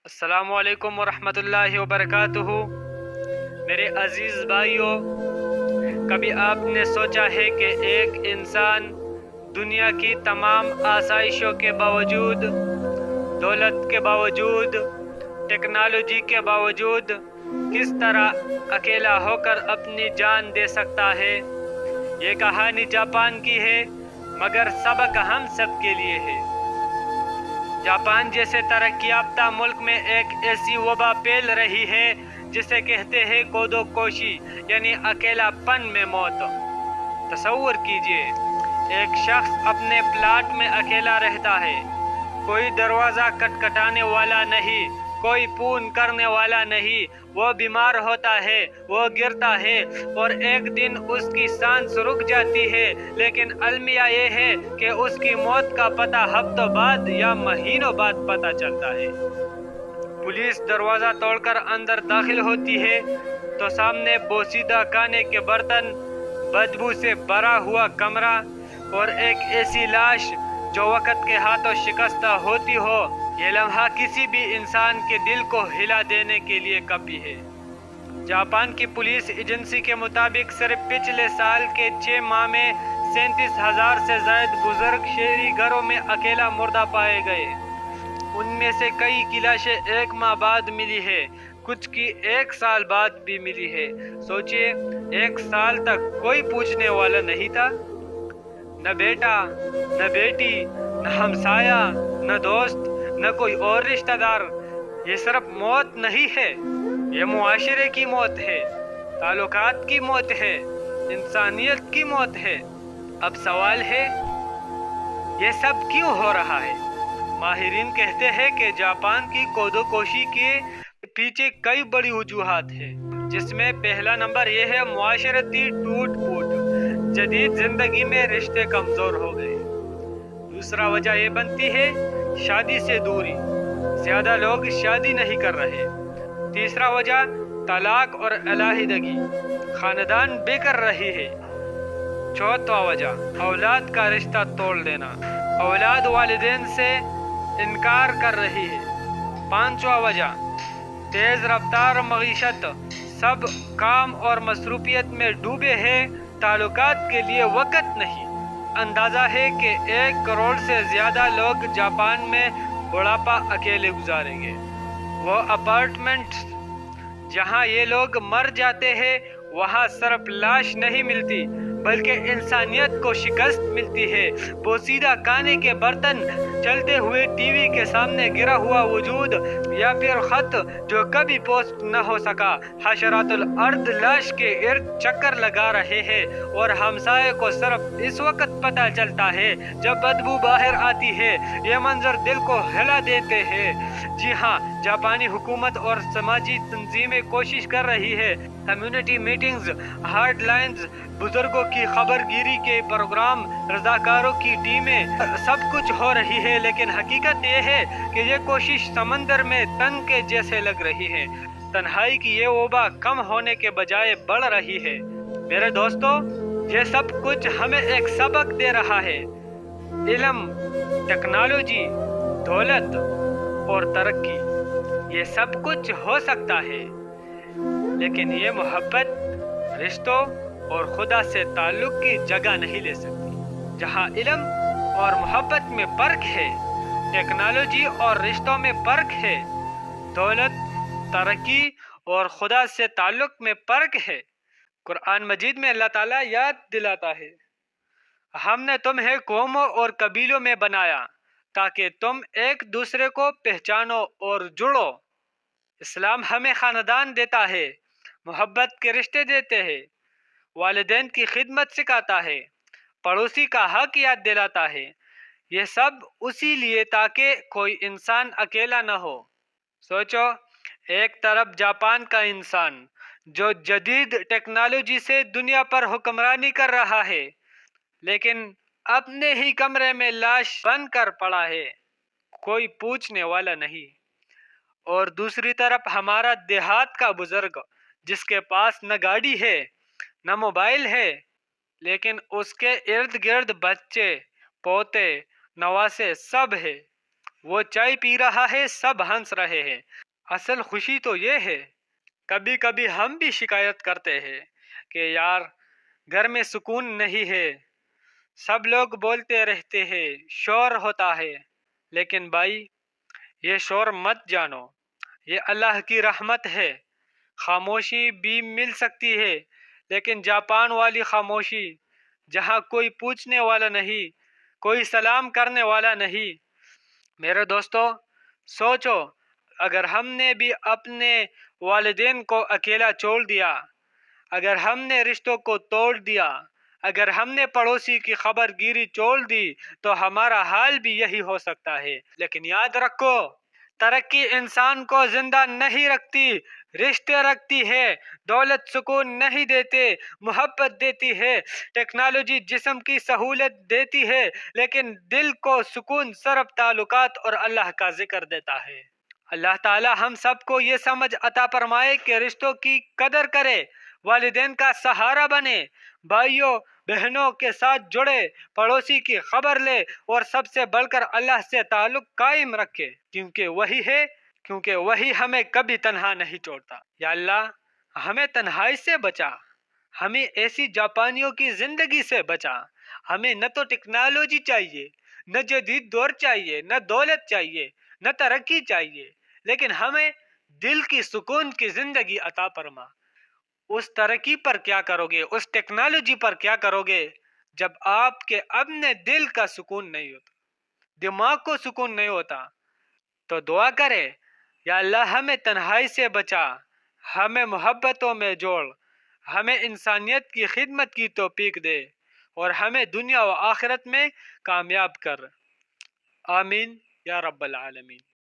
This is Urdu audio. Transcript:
السلام علیکم ورحمۃ اللہ وبرکاتہ۔ میرے عزیز بھائیوں، کبھی آپ نے سوچا ہے کہ ایک انسان دنیا کی تمام آسائشوں کے باوجود، دولت کے باوجود، ٹیکنالوجی کے باوجود کس طرح اکیلا ہو کر اپنی جان دے سکتا ہے؟ یہ کہانی جاپان کی ہے، مگر سبق ہم سب کے لیے ہے۔ جاپان جیسے ترقی یافتہ ملک میں ایک ایسی وبا پھیل رہی ہے جسے کہتے ہیں کودو کوشی، یعنی اکیلا پن میں موت۔ تصور کیجئے، ایک شخص اپنے پلاٹ میں اکیلا رہتا ہے، کوئی دروازہ کھٹکھٹانے والا نہیں، کوئی فون کرنے والا نہیں۔ وہ بیمار ہوتا ہے، وہ گرتا ہے اور ایک دن اس کی سانس رک جاتی ہے، لیکن المیہ یہ ہے کہ اس کی موت کا پتہ ہفتوں بعد یا مہینوں بعد پتہ چلتا ہے۔ پولیس دروازہ توڑ کر اندر داخل ہوتی ہے تو سامنے بوسیدہ کھانے کے برتن، بدبو سے بھرا ہوا کمرہ اور ایک ایسی لاش جو وقت کے ہاتھوں شکستہ ہوتی ہو۔ یہ لمحہ کسی بھی انسان کے دل کو ہلا دینے کے لیے کافی ہے۔ جاپان کی پولیس ایجنسی کے مطابق صرف پچھلے سال کے 6 ماہ میں 37,000 سے زائد بزرگ شہری گھروں میں اکیلا مردہ پائے گئے۔ ان میں سے کئی کی لاشیں 1 ماہ بعد ملی ہے، کچھ کی 1 سال بعد بھی ملی ہے۔ سوچئے، 1 سال تک کوئی پوچھنے والا نہیں تھا، نہ بیٹا، نہ بیٹی، نہ ہمسایہ، نہ دوست، نہ کوئی اور رشتہ دار۔ یہ صرف موت نہیں ہے، یہ معاشرے کی موت ہے، تعلقات کی موت ہے، انسانیت کی موت ہے۔ اب سوال ہے، یہ سب کیوں ہو رہا ہے؟ ماہرین کہتے ہیں کہ جاپان کی کودو کوشی کے پیچھے کئی بڑی وجوہات ہیں، جس میں پہلا نمبر یہ ہے معاشرتی ٹوٹ پھوٹ۔ جدید زندگی میں رشتے کمزور ہو گئے۔ دوسرا وجہ یہ بنتی ہے شادی سے دوری، زیادہ لوگ شادی نہیں کر رہے۔ تیسرا وجہ طلاق اور علیحدگی، خاندان بکھر رہی ہے۔ چوتھا وجہ اولاد کا رشتہ توڑ دینا، اولاد والدین سے انکار کر رہی ہے۔ پانچواں وجہ تیز رفتار معیشت، سب کام اور مصروفیت میں ڈوبے ہیں، تعلقات کے لیے وقت نہیں۔ اندازہ ہے کہ 1 کروڑ سے زیادہ لوگ جاپان میں بڑھاپا اکیلے گزاریں گے۔ وہ اپارٹمنٹس جہاں یہ لوگ مر جاتے ہیں، وہاں صرف لاش نہیں ملتی بلکہ انسانیت کو شکست ملتی ہے۔ بوسیدہ کھانے کے برتن، چلتے ہوئے ٹی وی کے سامنے گرا ہوا وجود، یا پھر خط جو کبھی پوسٹ نہ ہو سکا۔ حشرات الارض لاش کے ارد چکر لگا رہے ہیں اور ہمسائے کو صرف اس وقت پتہ چلتا ہے جب بدبو باہر آتی ہے۔ یہ منظر دل کو ہلا دیتے ہیں۔ جی ہاں، جاپانی حکومت اور سماجی تنظیمیں کوشش کر رہی ہے، کمیونٹی میٹنگز، ہیلپ لائنز، بزرگوں کی خبر گیری کے پروگرام، رضاکاروں کی ٹیمیں، سب کچھ ہو رہی ہے، لیکن حقیقت یہ ہے کہ یہ کوشش سمندر میں تن کے جیسے لگ رہی ہے۔ تنہائی کی یہ وبا کم ہونے کے بجائے بڑھ رہی ہے۔ میرے دوستو، یہ سب کچھ ہمیں ایک سبق دے رہا ہے۔ علم، ٹیکنالوجی، دولت اور ترقی، یہ سب کچھ ہو سکتا ہے، لیکن یہ محبت، رشتوں اور خدا سے تعلق کی جگہ نہیں لے سکتی۔ جہاں علم اور محبت میں فرق ہے، ٹیکنالوجی اور رشتوں میں فرق ہے، دولت، ترقی اور خدا سے تعلق میں فرق ہے۔ قرآن مجید میں اللہ تعالیٰ یاد دلاتا ہے، ہم نے تمہیں قوموں اور قبیلوں میں بنایا تاکہ تم ایک دوسرے کو پہچانو اور جڑو۔ اسلام ہمیں خاندان دیتا ہے، محبت کے رشتے دیتے ہیں، والدین کی خدمت سکھاتا ہے، پڑوسی کا حق یاد دلاتا ہے۔ یہ سب اسی لیے تاکہ کوئی انسان اکیلا نہ ہو۔ سوچو، ایک طرف جاپان کا انسان جو جدید ٹیکنالوجی سے دنیا پر حکمرانی کر رہا ہے، لیکن اپنے ہی کمرے میں لاش بن کر پڑا ہے، کوئی پوچھنے والا نہیں۔ اور دوسری طرف ہمارا دیہات کا بزرگ جس کے پاس نہ گاڑی ہے نہ موبائل ہے، لیکن اس کے ارد گرد بچے، پوتے، نواسے سب ہے۔ وہ چائے پی رہا ہے، سب ہنس رہے ہیں۔ اصل خوشی تو یہ ہے۔ کبھی کبھی ہم بھی شکایت کرتے ہیں کہ یار گھر میں سکون نہیں ہے، سب لوگ بولتے رہتے ہیں، شور ہوتا ہے۔ لیکن بھائی، یہ شور مت جانو، یہ اللہ کی رحمت ہے۔ خاموشی بھی مل سکتی ہے، لیکن جاپان والی خاموشی، جہاں کوئی پوچھنے والا نہیں، کوئی سلام کرنے والا نہیں۔ میرے دوستو، سوچو، اگر ہم نے بھی اپنے والدین کو اکیلا چھوڑ دیا، اگر ہم نے رشتوں کو توڑ دیا، اگر ہم نے پڑوسی کی خبر گیری چھوڑ دی، تو ہمارا حال بھی یہی ہو سکتا ہے۔ لیکن یاد رکھو، ترقی انسان کو زندہ نہیں رکھتی، رشتے رکھتی ہے۔ دولت سکون نہیں دیتے، محبت دیتی ہے۔ ٹیکنالوجی جسم کی سہولت دیتی ہے، لیکن دل کو سکون صرف تعلقات اور اللہ کا ذکر دیتا ہے۔ اللہ تعالی ہم سب کو یہ سمجھ عطا فرمائے کہ رشتوں کی قدر کرے، والدین کا سہارا بنے، بھائیوں بہنوں کے ساتھ جڑے، پڑوسی کی خبر لے، اور سب سے بڑھ کر اللہ سے تعلق قائم رکھے، کیونکہ وہی ہمیں کبھی تنہا نہیں چھوڑتا۔ یا اللہ، ہمیں تنہائی سے بچا، ہمیں ایسی جاپانیوں کی زندگی سے بچا۔ ہمیں نہ تو ٹیکنالوجی چاہیے، نہ جدید دور چاہیے، نہ دولت چاہیے، نہ ترقی چاہیے، لیکن ہمیں دل کی سکون کی زندگی عطا فرما۔ اس ترقی پر کیا کرو گے، اس ٹیکنالوجی پر کیا کرو گے، جب آپ کے اپنے دل کا سکون نہیں ہوتا، دماغ کو سکون نہیں ہوتا؟ تو دعا کرے، یا اللہ ہمیں تنہائی سے بچا، ہمیں محبتوں میں جوڑ، ہمیں انسانیت کی خدمت کی توفیق دے، اور ہمیں دنیا و آخرت میں کامیاب کر۔ آمین یا رب العالمین۔